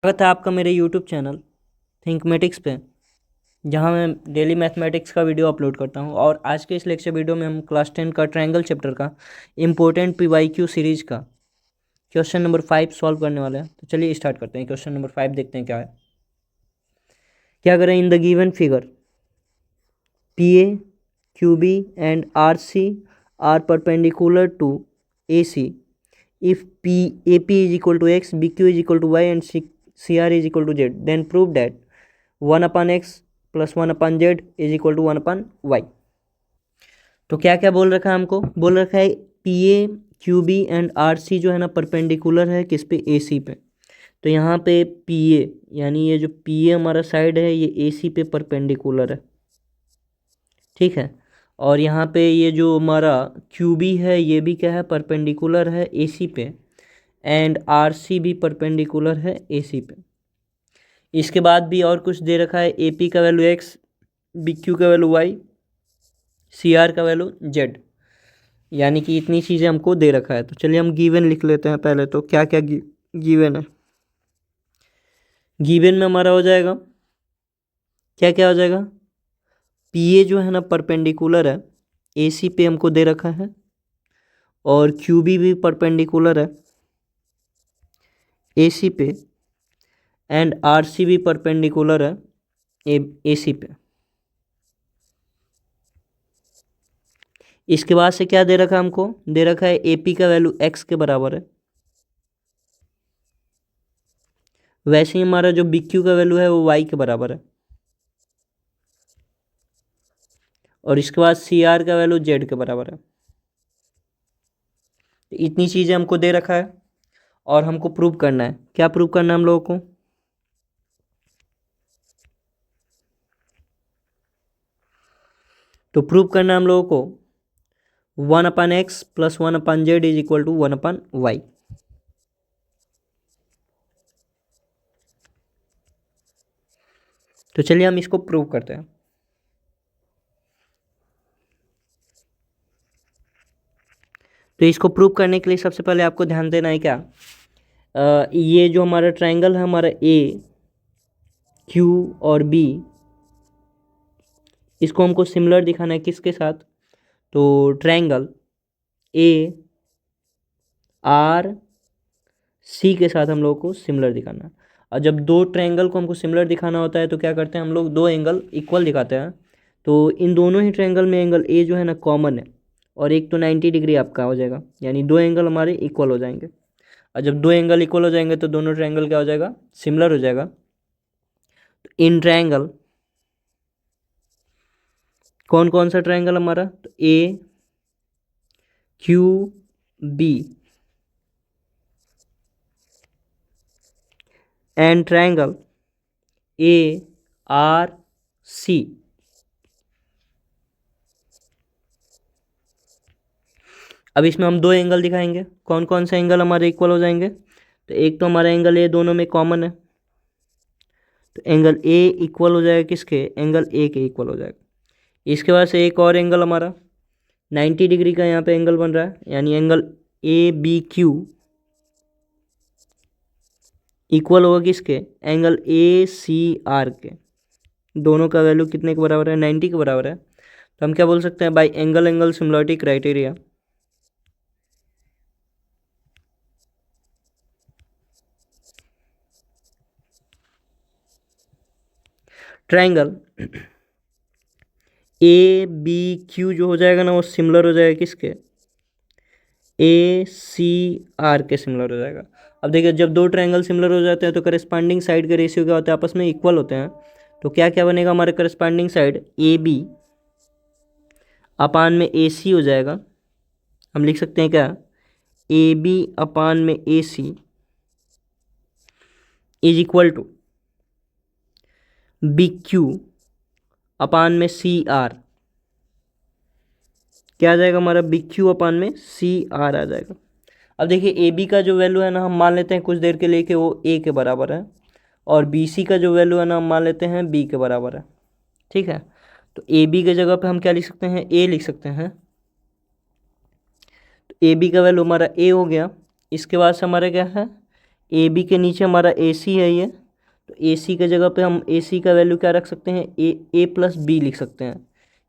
स्वागत है आपका मेरे यूट्यूब चैनल थिंकमेटिक्स पे, जहां मैं डेली मैथमेटिक्स का वीडियो अपलोड करता हूं। और आज के इस लेक्चर वीडियो में हम क्लास 10 का ट्रायंगल चैप्टर का इम्पोर्टेंट PYQ सीरीज का क्वेश्चन नंबर 5 सॉल्व करने वाले हैं। तो चलिए स्टार्ट करते हैं। क्वेश्चन नंबर 5 देखते हैं क्या है। क्या करें? In the given figure PA, QB and RC are perpendicular to AC if AP is equal to X, BQ is equal to Y and CR is equal to Z, then prove that 1 upon X plus 1 upon Z is equal to 1 upon Y। तो क्या क्या बोल रखा है हमको? बोल रखा है PA, QB एंड RC जो है ना परपेंडिकुलर है किस पे? AC पे। तो यहाँ पे PA यानी ये जो PA हमारा साइड है ये AC पे परपेंडिकुलर है, ठीक है। और यहाँ पे ये जो हमारा QB है ये भी क्या है? परपेंडिकुलर है AC पे। एंड RC भी परपेंडिकुलर है AC पे। इसके बाद भी और कुछ दे रखा है। AP का वैल्यू X, BQ का वैल्यू Y, CR का वैल्यू Z, यानी कि इतनी चीज़ें हमको दे रखा है। तो चलिए हम गिवन लिख लेते हैं पहले। तो क्या क्या गिवन है? गिवन में हमारा हो जाएगा क्या क्या हो जाएगा? PA जो है ना परपेंडिकुलर है AC पे, हमको दे रखा है। और QB भी परपेंडिकुलर है AC पे। एंड RC भी परपेंडिकुलर है AC पे। इसके बाद से क्या दे रखा है हमको? दे रखा है AP का वैल्यू X के बराबर है। वैसे ही हमारा जो BQ का वैल्यू है वो Y के बराबर है। और इसके बाद CR का वैल्यू Z के बराबर है। तो इतनी चीज़ें हमको दे रखा है और हमको प्रूव करना है। क्या प्रूव करना है हम लोगों को? तो प्रूव करना है हम लोगों को 1 upon X plus 1 upon Z is equal to 1 upon Y। तो चलिए हम इसको प्रूव करते हैं। तो इसको प्रूव करने के लिए सबसे पहले आपको ध्यान देना है क्या, ये जो हमारा ट्रायंगल है हमारा A, Q और B, इसको हमको सिमिलर दिखाना है किसके साथ? तो ट्रायंगल ARC के साथ हम लोग को सिमिलर दिखाना है। और जब दो ट्रायंगल को हमको सिमिलर दिखाना होता है तो क्या करते हैं हम लोग? दो एंगल इक्वल दिखाते हैं। तो इन दोनों ही ट्रायंगल में एंगल A जो है ना कॉमन है, और एक तो 90 डिग्री आपका हो जाएगा, यानी दो एंगल हमारे इक्वल हो जाएंगे। और जब दो एंगल इक्वल हो जाएंगे तो दोनों ट्रायंगल क्या हो जाएगा? सिमिलर हो जाएगा। तो इन ट्रायंगल कौन कौन सा ट्रायंगल हमारा? तो AQB एंड ट्रायंगल ARC। अब इसमें हम दो एंगल दिखाएंगे। कौन कौन से एंगल हमारे इक्वल हो जाएंगे? तो एक तो हमारा एंगल ए दोनों में कॉमन है, तो एंगल ए इक्वल हो जाएगा किसके? एंगल ए के इक्वल हो जाएगा। इसके बाद से एक और एंगल हमारा 90 डिग्री का यहाँ पे एंगल बन रहा है, यानी एंगल ABQ इक्वल होगा किसके? एंगल ACR के। दोनों का वैल्यू कितने के बराबर है? 90 के बराबर है। तो हम क्या बोल सकते हैं? Bye angle angle similarity criteria, triangle ABQ जो हो जाएगा ना वो सिमिलर हो जाएगा किसके? ACR के सिमिलर हो जाएगा। अब देखिए जब दो ट्रायंगल सिमिलर हो जाते हैं तो करस्पॉन्डिंग साइड के रेशियो क्या होता है? आपस में इक्वल होते हैं। तो क्या क्या बनेगा हमारे करस्पॉन्डिंग साइड? AB अपान में AC हो जाएगा। हम लिख सकते हैं क्या? AB अपान में AC is equal to BQ upon में CR। क्या आ जाएगा हमारा? BQ अपान में CR आ जाएगा। अब देखिए AB का जो वैल्यू है ना हम मान लेते हैं कुछ देर के लिए कि वो A के बराबर है, और BC का जो वैल्यू है ना हम मान लेते हैं B के बराबर है, ठीक है। तो AB की जगह पे हम क्या लिख सकते हैं? A लिख सकते हैं। तो AB का वैल्यू हमारा A हो गया। इसके बाद से हमारा क्या है? ए बी के नीचे हमारा ए सी है ये, तो ए सी के जगह पे हम ए सी का वैल्यू क्या रख सकते हैं, ए प्लस बी लिख सकते हैं।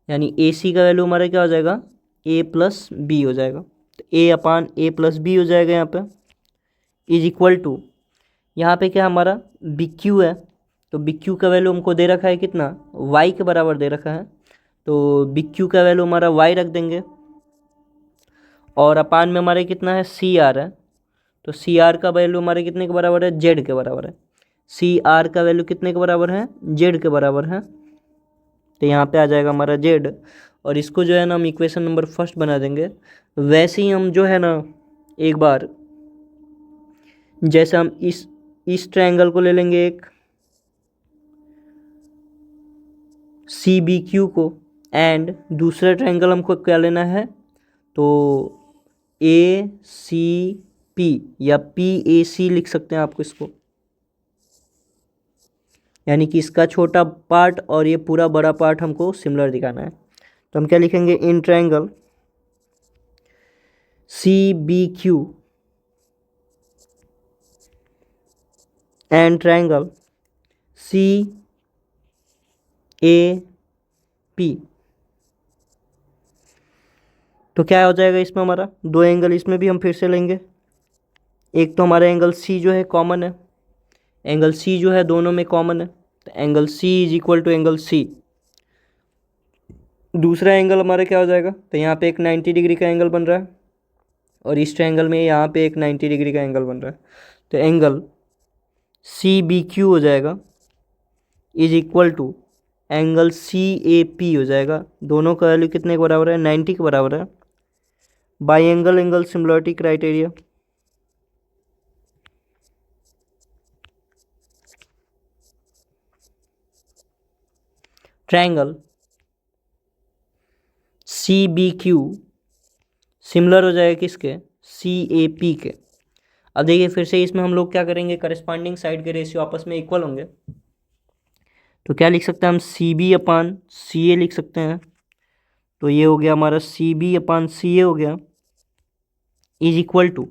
यानी ए सी का वैल्यू हमारा क्या हो जाएगा, ए प्लस बी हो जाएगा। तो ए अपान ए प्लस बी हो जाएगा यहाँ पे, इज इक्वल टू, यहाँ पे क्या हमारा बी क्यू है, तो बी क्यू का वैल्यू हमको दे रखा है कितना, वाई के बराबर दे रखा है, तो बी क्यू का वैल्यू हमारा वाई रख देंगे। और अपान में हमारे कितना है, सी आर है, तो सी आर का वैल्यू हमारे कितने के बराबर है, जेड के बराबर है। सी आर का वैल्यू कितने के बराबर है, जेड के बराबर है, तो यहाँ पे आ जाएगा हमारा जेड। और इसको जो है ना हम इक्वेशन नंबर फर्स्ट बना देंगे। वैसे ही हम जो है ना एक बार, जैसे हम इस ट्रायंगल को ले लेंगे एक सी बी क्यू को, एंड दूसरा ट्रायंगल हमको क्या लेना है, तो ए सी पी या पी ए सी लिख सकते हैं आपको इसको, यानी कि इसका छोटा पार्ट और ये पूरा बड़ा पार्ट हमको सिमिलर दिखाना है। तो हम क्या लिखेंगे, in triangle C B Q and triangle C A P, तो क्या हो जाएगा इसमें हमारा, दो एंगल इसमें भी हम फिर से लेंगे। एक तो हमारा एंगल सी जो है कॉमन है, एंगल सी जो है दोनों में कॉमन है, तो angle C is equal to angle C. दूसरा एंगल हमारा क्या हो जाएगा, तो यहाँ पे एक 90 डिग्री का एंगल बन रहा है, और इस ट्रायंगल में यहाँ पे एक 90 डिग्री का एंगल बन रहा है, तो एंगल सी बी क्यू हो जाएगा is equal to angle C A P हो जाएगा। दोनों का वैल्यू कितने के बराबर है, 90 के बराबर है। By angle similarity criteria, triangle C B Q similar हो जाएगा किसके, सी ए पी के। अब देखिए फिर से इसमें हम लोग क्या करेंगे, करस्पॉन्डिंग साइड के रेशियो आपस में इक्वल होंगे, तो क्या लिख सकते हैं हम, सी बी अपान सी ए लिख सकते हैं। तो ये हो गया हमारा सी बी अपान सी ए हो गया, इज इक्वल टू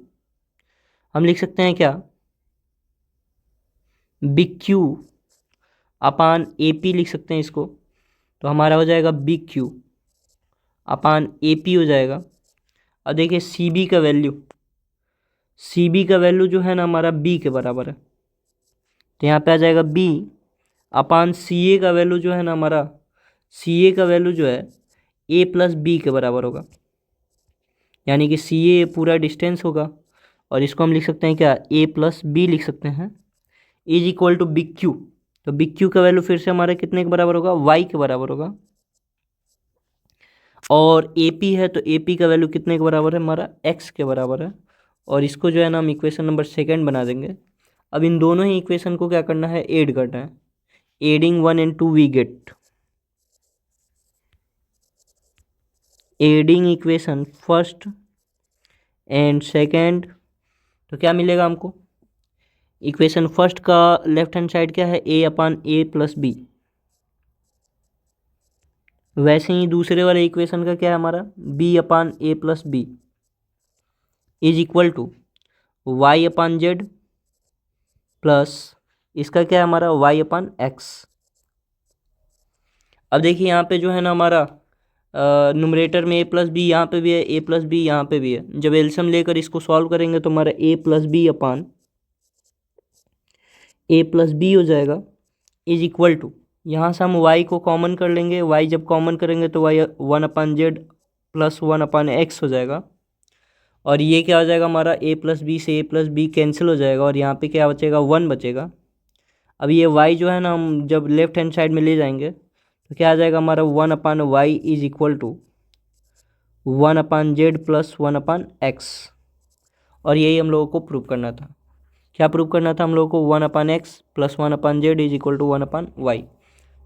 हम लिख सकते हैं क्या, B Q upon A P लिख सकते हैं इसको, तो हमारा हो जाएगा B Q upon A P हो जाएगा। अब देखिए सी बी का वैल्यू जो है ना हमारा बी के बराबर है, तो यहाँ पे आ जाएगा बी अपान सी ए का वैल्यू जो है ना हमारा, सी ए का वैल्यू जो है ए प्लस बी के बराबर होगा, यानी कि सी ए पूरा डिस्टेंस होगा, और इसको हम लिख सकते हैं क्या, ए प्लस बी लिख सकते हैं, is equal to B Q. तो बी क्यू का वैल्यू फिर से हमारा कितने के बराबर होगा, वाई के बराबर होगा। और ए पी है, तो ए पी का वैल्यू कितने के बराबर है हमारा, एक्स के बराबर है। और इसको जो है ना हम इक्वेशन नंबर सेकेंड बना देंगे। अब इन दोनों ही इक्वेशन को क्या करना है, ऐड करना है। Adding 1 and 2 we get, adding equation first and second, तो क्या मिलेगा हमको, इक्वेशन फर्स्ट का लेफ्ट हैंड साइड क्या है, ए अपान ए प्लस बी। वैसे ही दूसरे वाले इक्वेशन का क्या है हमारा, b upon a plus b is equal to y upon Z plus इसका क्या है हमारा, वाई अपान एक्स। अब देखिए यहाँ पे जो है ना हमारा नुमरेटर में ए प्लस बी यहाँ पे भी है, ए प्लस बी यहाँ पे भी है। जब एलसीएम लेकर इसको सॉल्व करेंगे तो हमारा ए plus B upon a plus B हो जाएगा, इज इक्वल टू, यहाँ से हम y को कॉमन कर लेंगे, y जब कॉमन करेंगे तो y 1 upon Z plus 1 upon x हो जाएगा। और ये क्या हो जाएगा हमारा, a प्लस बी से a प्लस बी कैंसिल हो जाएगा, और यहाँ पे क्या बचेगा, 1 बचेगा। अब ये y जो है ना हम जब लेफ्ट हैंड साइड में ले जाएंगे तो क्या आ जाएगा हमारा, 1 upon Y is equal to 1 upon Z plus 1 upon X. और यही हम लोगों को प्रूव करना था। क्या प्रूव करना था हम लोगों को, 1 upon X plus 1 upon Z is equal to 1 upon Y.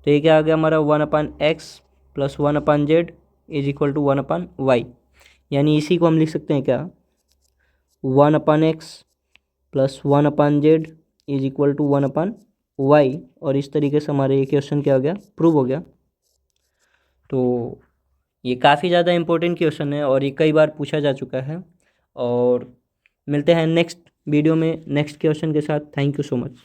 तो ये क्या आ गया हमारा, 1 upon X plus 1 upon Z is equal to 1 upon Y. यानी इसी को हम लिख सकते हैं क्या, 1 upon X plus 1 upon Z is equal to 1 upon Y. और इस तरीके से हमारे ये क्वेश्चन क्या हो गया, प्रूव हो गया। तो ये काफ़ी ज़्यादा इंपॉर्टेंट क्वेश्चन है और ये कई बार पूछा जा चुका है। और मिलते हैं नेक्स्ट वीडियो में नेक्स्ट क्वेश्चन के साथ। Thank you so much.